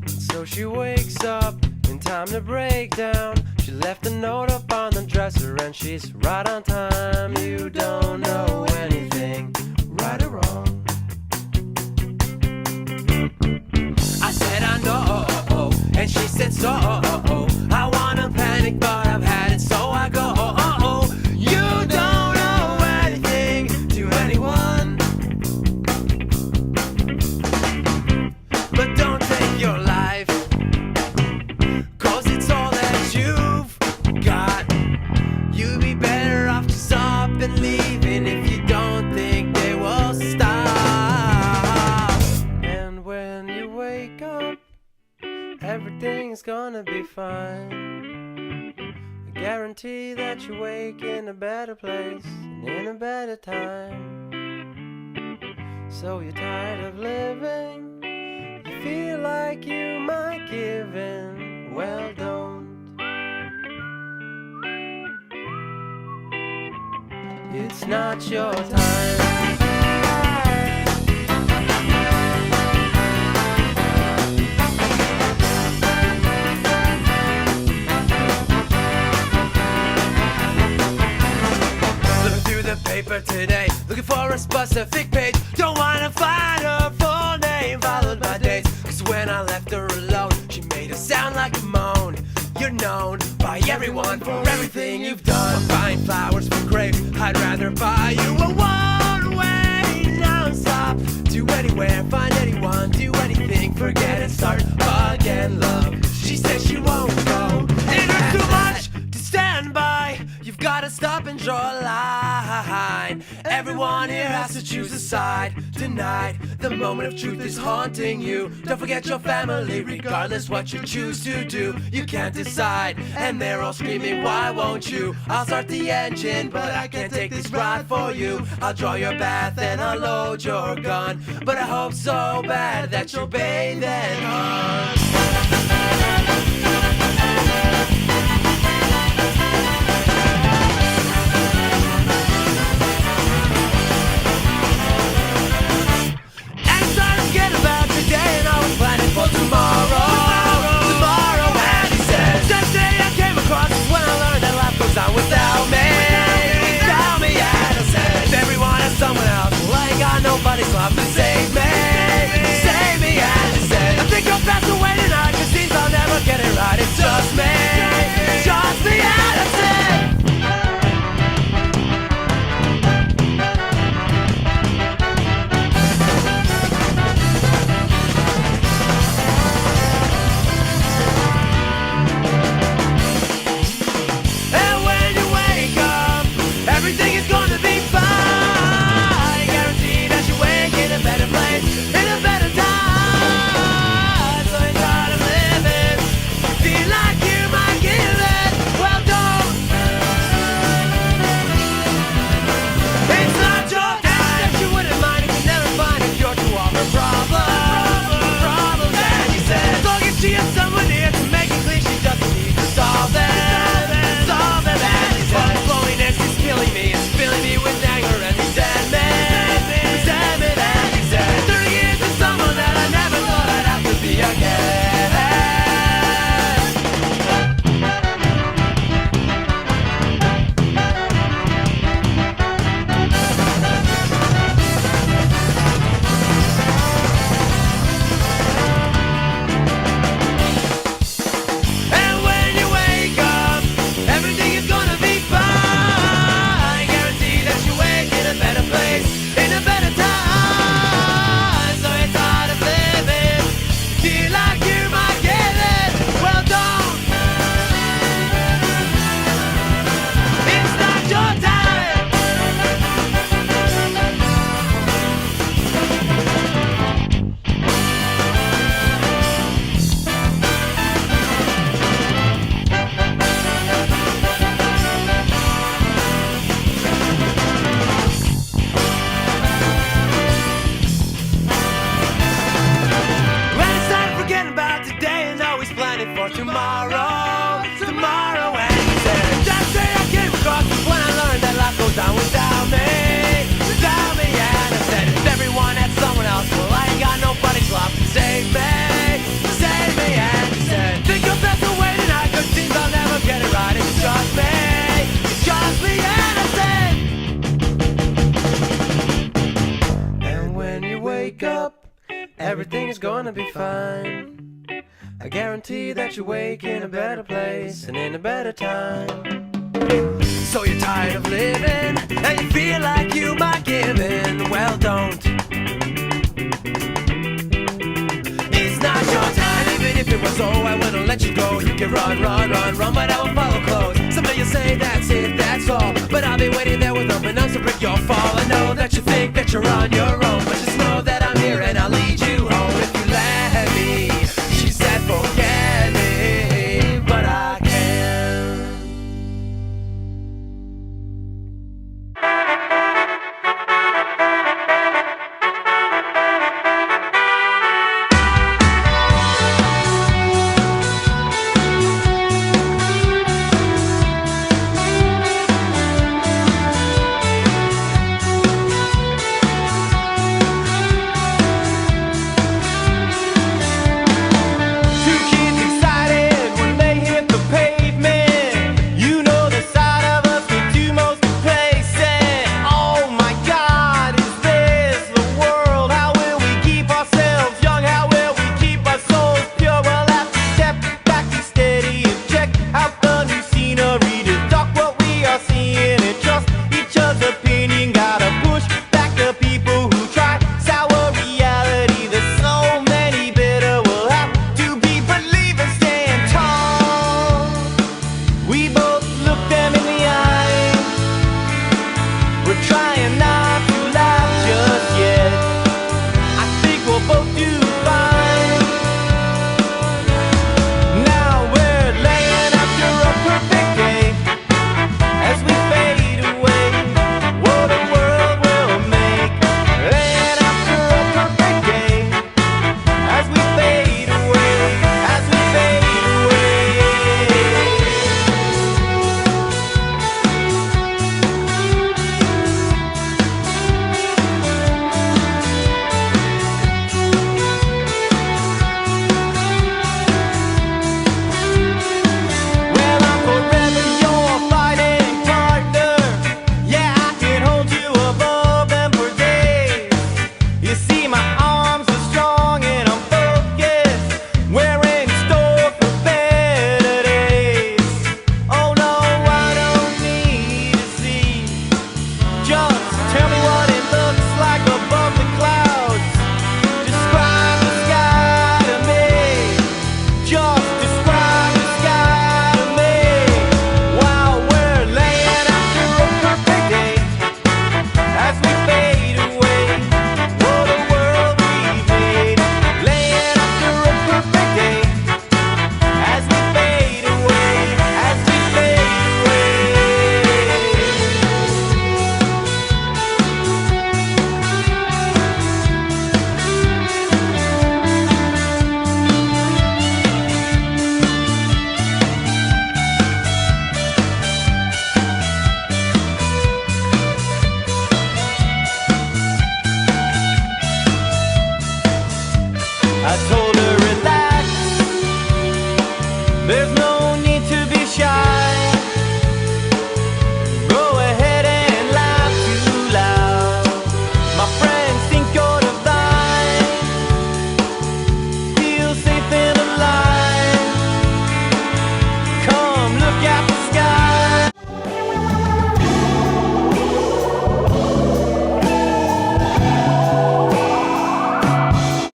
So she wakes up in time to break down. She left a note up on the dresser and she's right on time. You don't know anything, right or wrong. I said I know, and she said so. I wanna panic but I've had it, so I go. You don't know anything to anyone, but don't take your life, 'cause it's all that you've got. You'd be better off just up and leaving if you don't think they will stop. And when you wake up, everything's gonna be fine. I guarantee that you wake in a better place and in a better time. So you're tired of living, you feel like you might give in. Well, don't. It's not your time. Paper today, looking for a specific page. Don't wanna find her full name followed by dates, 'cause when I left her alone, she made it sound like a moan. You're known by everyone for everything you've done. Buying flowers for crave, I'd rather buy you a one-way non-stop. Do anywhere, find anyone, do anything, forget it, start again. Love, she says she won't go. It hurts too much to stand by. You've gotta stop and draw a line. Everyone here has to choose a side tonight. The moment of truth is haunting you. Don't forget your family, regardless what you choose to do. You can't decide, and they're all screaming, why won't you? I'll start the engine, but I can't take this ride for you. I'll draw your bath and I'll load your gun, but I hope so bad that you'll bathe and hunt. Nobody's love to save me, and I said, I think I'll pass away. up, everything is gonna be fine. I guarantee that you wake in a better place and in a better time. So you're tired of living, and you feel like you might give in. Well, don't. It's not your time. And even if it was, oh, I wouldn't let you go. You can run, run, run, run, but I won't follow close. Someday you'll say that's it, that's all. But I'll be waiting there with open arms to break your fall. I know that you think